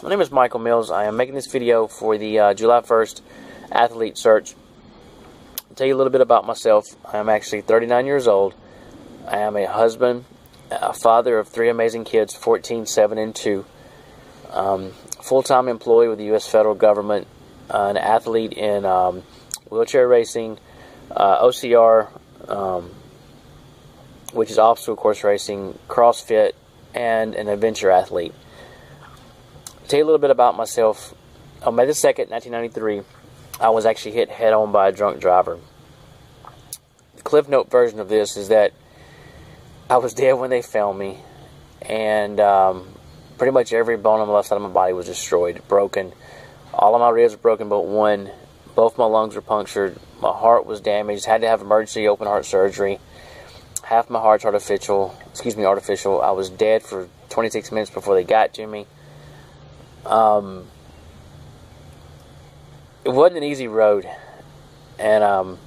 My name is Michael Mills. I am making this video for the July 1st athlete search. I'll tell you a little bit about myself. I am actually 39 years old. I am a husband, a father of 3 amazing kids, 14, 7, and 2. Full-time employee with the U.S. federal government, an athlete in wheelchair racing, OCR, which is obstacle course racing, CrossFit, and an adventure athlete. Tell you a little bit about myself. On May the 2nd, 1993, I was actually hit head-on by a drunk driver. The Cliff Note version of this is that I was dead when they found me, and pretty much every bone on the left side of my body was destroyed, broken. All of my ribs were broken but one. Both my lungs were punctured. My heart was damaged. Had to have emergency open heart surgery. Half my heart's artificial. I was dead for 26 minutes before they got to me. It wasn't an easy road, and I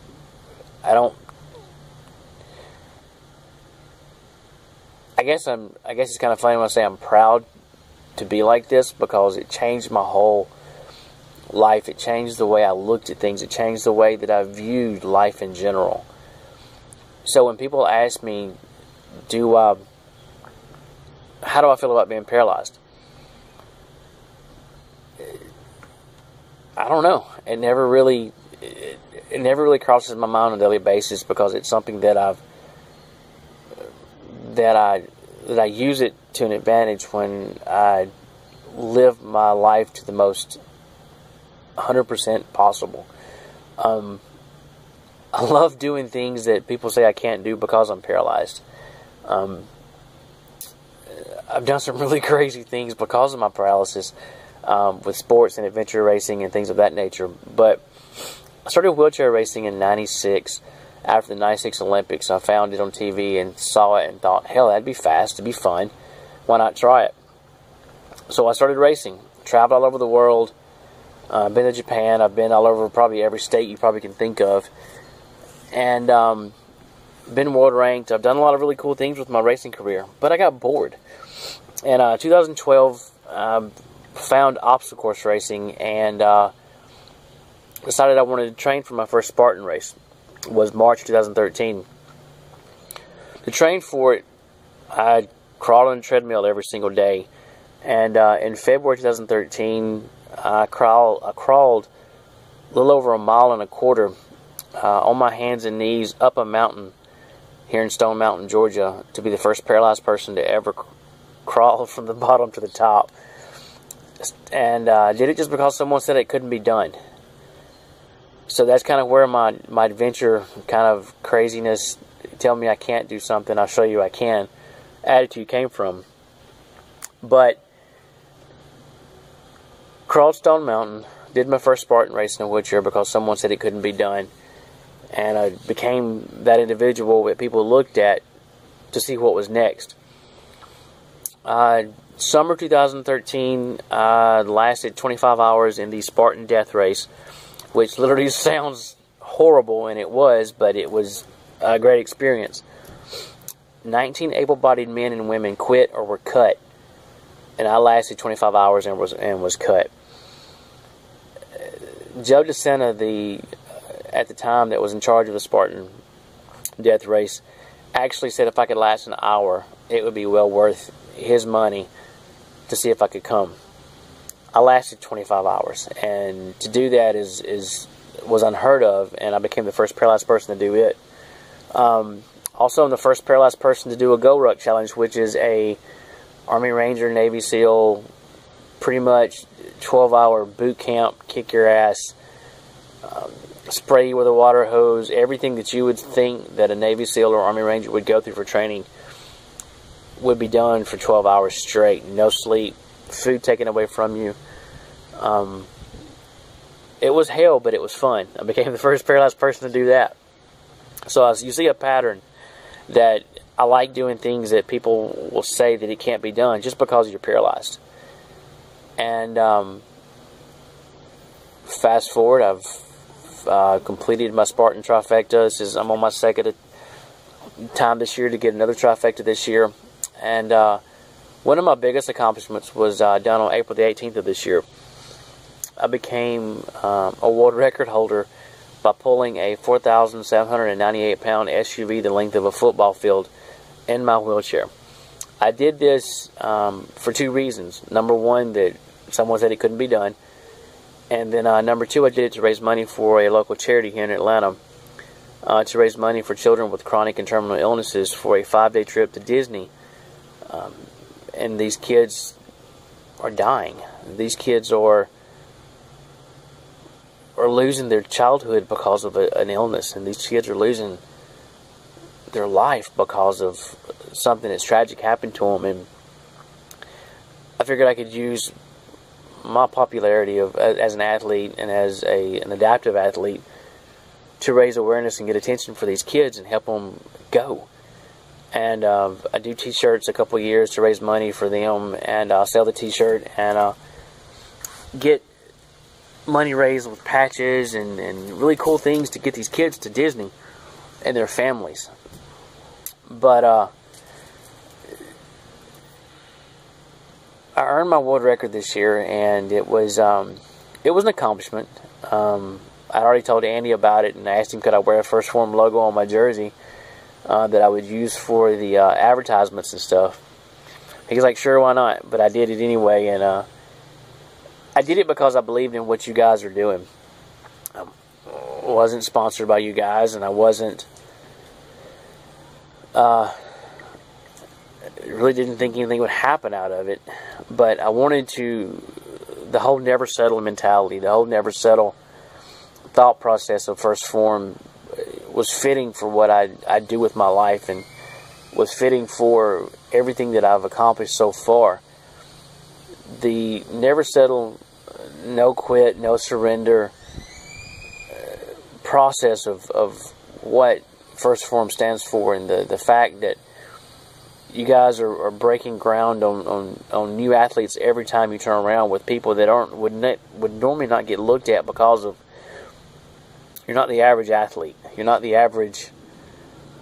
guess it's kind of funny when I say I'm proud to be like this, because it changed my whole life. It changed the way I looked at things. It changed the way that I viewed life in general. So when people ask me, how do I feel about being paralyzed? I don't know. It never really crosses my mind on a daily basis, because it's something that I use it to an advantage when I live my life to the most 100% possible. I love doing things that people say I can't do because I'm paralyzed. I've done some really crazy things because of my paralysis, with sports and adventure racing and things of that nature. But I started wheelchair racing in '96 after the '96 Olympics. I found it on TV and saw it and thought, hell, that'd be fast, it'd be fun. Why not try it? So I started racing. Traveled all over the world. I've been to Japan. I've been all over probably every state you probably can think of. And been world ranked. I've done a lot of really cool things with my racing career. But I got bored. In 2012, found obstacle course racing and decided I wanted to train for my first Spartan race. It was March 2013. To train for it, I crawled on a treadmill every single day. And in February 2013, I crawled a little over 1.25 miles on my hands and knees up a mountain here in Stone Mountain, Georgia, to be the first paralyzed person to ever crawl from the bottom to the top. And did it just because someone said it couldn't be done. So that's kind of where my adventure kind of craziness, tell me I can't do something, I'll show you I can, attitude came from. But crawled Stone Mountain, did my first Spartan race in a wheelchair because someone said it couldn't be done. And I became that individual that people looked at to see what was next. Summer 2013, lasted 25 hours in the Spartan death race, which literally sounds horrible, and it was, but it was a great experience. 19 able-bodied men and women quit or were cut, and I lasted 25 hours and was cut. Joe DeSena, at the time that was in charge of the Spartan death race, actually said if I could last an hour, it would be well worth his money to see if I could come. I lasted 25 hours, and to do that was unheard of, and I became the first paralyzed person to do it. Also, I'm the first paralyzed person to do a Go Ruck challenge, which is a Army Ranger, Navy SEAL, pretty much 12-hour boot camp, kick your ass, spray you with a water hose, everything that you would think that a Navy SEAL or Army Ranger would go through for training would be done for 12 hours straight. No sleep, food taken away from you. It was hell, but it was fun. I became the first paralyzed person to do that. So you see a pattern that I like doing things that people will say that it can't be done just because you're paralyzed. And fast forward, I've completed my Spartan trifecta. I'm on my second time this year to get another trifecta this year. And One of my biggest accomplishments was done on April the 18th of this year. I became a world record holder by pulling a 4,798-pound SUV the length of a football field in my wheelchair. I did this for two reasons. Number one, that someone said it couldn't be done. And then number two, I did it to raise money for a local charity here in Atlanta, to raise money for children with chronic and terminal illnesses for a 5-day trip to Disney. And these kids are dying. These kids are losing their childhood because of an illness, and these kids are losing their life because of something that's tragic happened to them. And I figured I could use my popularity as an athlete and as an adaptive athlete to raise awareness and get attention for these kids and help them go. And I do t-shirts a couple years to raise money for them, and I'll sell the t-shirt and get money raised with patches and really cool things to get these kids to Disney and their families. But I earned my world record this year, and it was an accomplishment. I already told Andy about it, and I asked him could I wear a 1StPhorm logo on my jersey that I would use for the advertisements and stuff. He was like, sure, why not? But I did it anyway, and I did it because I believed in what you guys are doing. I wasn't sponsored by you guys, and I wasn't really didn't think anything would happen out of it. But I wanted to, the whole never settle mentality, the whole never settle thought process of 1StPhorm was fitting for what I do with my life, and was fitting for everything that I've accomplished so far. The never settle, no quit, no surrender process of what 1StPhorm stands for, and the fact that you guys are breaking ground on new athletes every time you turn around, with people that would normally not get looked at because of, you're not the average athlete. You're not the average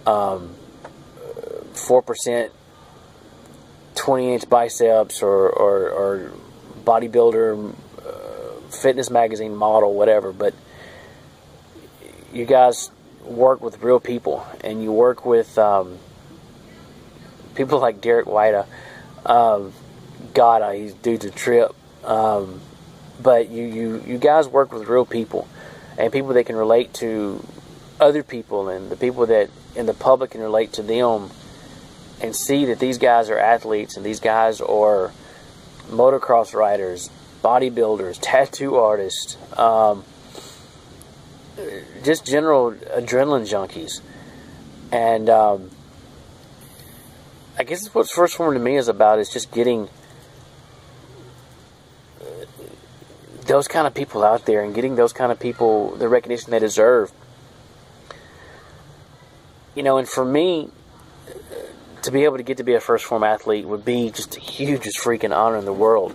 4% 20-inch biceps or bodybuilder, fitness magazine model, whatever. But you guys work with real people, and you work with people like Derek White. God, he's dude's a trip. But you guys work with real people, and people that can relate to other people, and the people that in the public can relate to them, and see that these guys are athletes, and these guys are motocross riders, bodybuilders, tattoo artists, just general adrenaline junkies. And I guess what 1StPhorm to me is about, is just getting those kind of people out there, and getting those kind of people the recognition they deserve. You know, and for me, to be able to get to be a 1StPhorm athlete would be just the hugest freaking honor in the world.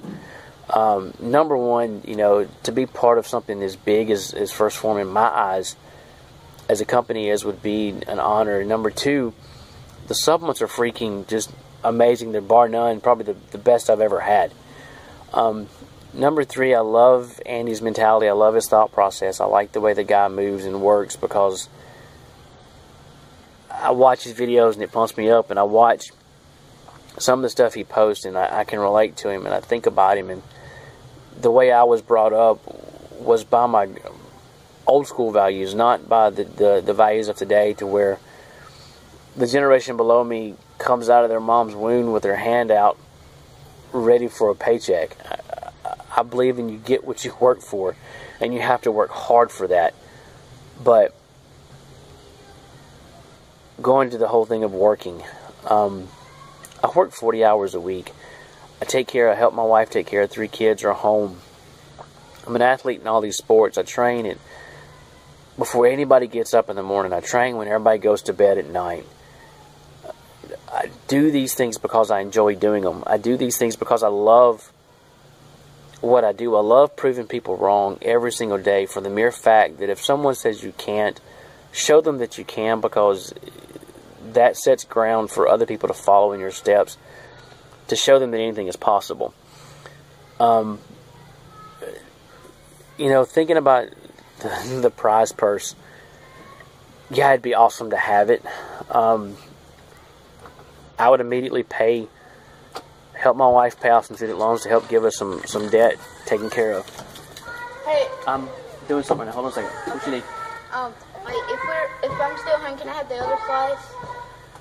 Number one, you know, to be part of something as big as 1StPhorm in my eyes, as a company is, would be an honor. Number two, the supplements are freaking just amazing. They're bar none, probably the best I've ever had. Number three, I love Andy's mentality. I love his thought process. I like the way the guy moves and works, because I watch his videos and it pumps me up, and I watch some of the stuff he posts, and I can relate to him, and I think about him. And the way I was brought up was by my old school values, not by the values of today, to where the generation below me comes out of their mom's womb with their hand out ready for a paycheck. I believe in you get what you work for, and you have to work hard for that. But going to the whole thing of working, I work 40 hours a week. I help my wife take care of 3 kids or home. I'm an athlete in all these sports. I train it before anybody gets up in the morning. I train when everybody goes to bed at night. I do these things because I enjoy doing them. I do these things because I love what I do. I love proving people wrong every single day, for the mere fact that if someone says you can't, show them that you can, because that sets ground for other people to follow in your steps. to show them that anything is possible. You know, thinking about the prize purse, yeah, it'd be awesome to have it. I would immediately help my wife pay off some student loans to help give us some debt taken care of. Hey. I'm doing something. Hold on a second. What you need? If I'm still hungry, can I have the other slice?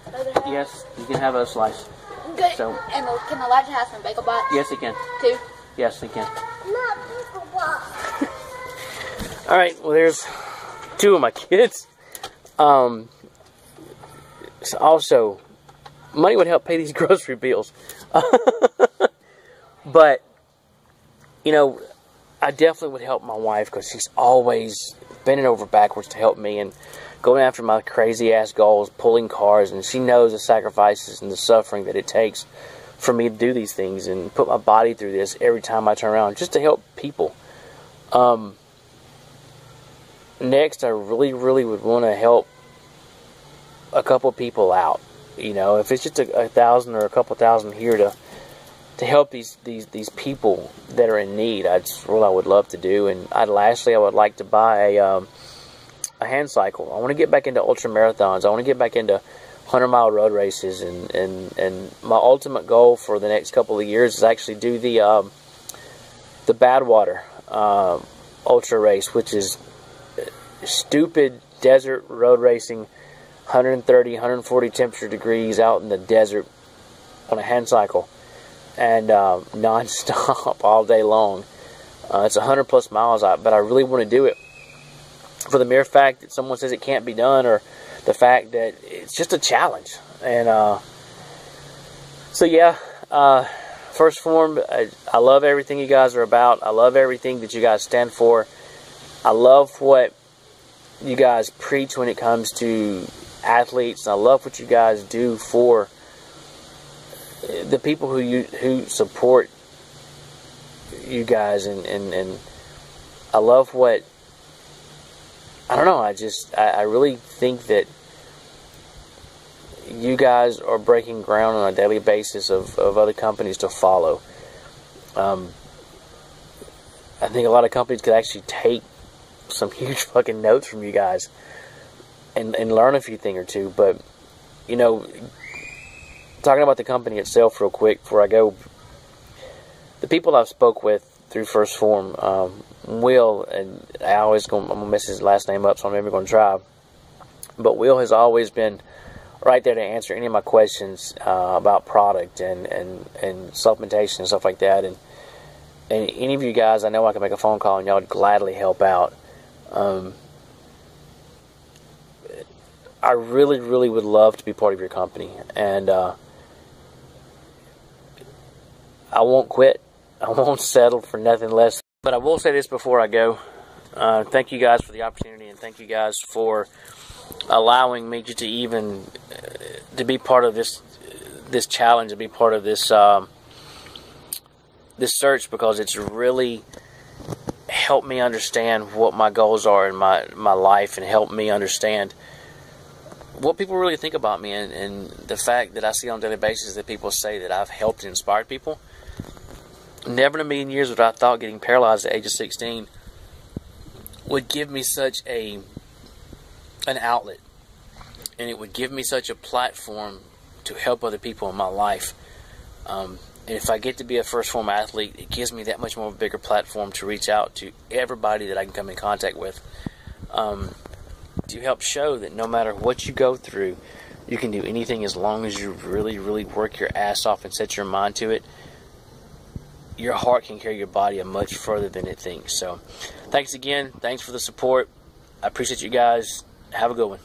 The other half? Yes, you can have a slice. Good. So, and can Elijah have some bagel bites? Yes, he can. 2? Yes, he can. Not bagel bites. All right. Well, there's 2 of my kids. So also, money would help pay these grocery bills. But, you know, I definitely would help my wife because she's always bending over backwards to help me and going after my crazy-ass goals, pulling cars, and she knows the sacrifices and the suffering that it takes for me to do these things and put my body through this every time I turn around just to help people. Next, I really would want to help a couple people out. You know, if it's just a thousand or a couple thousand here to help these people that are in need, that's what I would love to do. And lastly, I would like to buy a hand cycle. I want to get back into ultra marathons. I want to get back into 100-mile road races, and my ultimate goal for the next couple of years is actually do the Badwater ultra race, which is stupid desert road racing, 130, 140 temperature degrees out in the desert on a hand cycle, and non-stop all day long. It's 100+ miles out, but I really want to do it for the mere fact that someone says it can't be done, or the fact that it's just a challenge. And so yeah, 1StPhorm, I love everything you guys are about. I love everything that you guys stand for. I love what you guys preach when it comes to athletes. I love what you guys do for the people who support you guys, and I love what, I don't know, I really think that you guys are breaking ground on a daily basis of other companies to follow. I think a lot of companies could actually take some huge fucking notes from you guys and learn a few thing or two. But, you know, talking about the company itself real quick before I go, the people I've spoke with through 1StPhorm, Will, and I'm gonna mess his last name up, so I'm never gonna try, but Will has always been right there to answer any of my questions about product and supplementation and stuff like that. And any of you guys, I know I can make a phone call and y'all would gladly help out. I really would love to be part of your company, and I won't quit. I won't settle for nothing less. But I will say this before I go. Thank you guys for the opportunity, and thank you guys for allowing me to even to be part of this challenge, to be part of this this search, because it's really helped me understand what my goals are in my life, and helped me understand what people really think about me, and the fact that I see on a daily basis that people say that I've helped and inspired people. Never in a million years would I thought getting paralyzed at the age of 16 would give me such an outlet, and it would give me such a platform to help other people in my life. And if I get to be a 1StPhorm athlete, it gives me that much more of a bigger platform to reach out to everybody that I can come in contact with, to help show that no matter what you go through, you can do anything as long as you really work your ass off and set your mind to it. Your heart can carry your body much further than it thinks. So, thanks again. Thanks for the support. I appreciate you guys. Have a good one.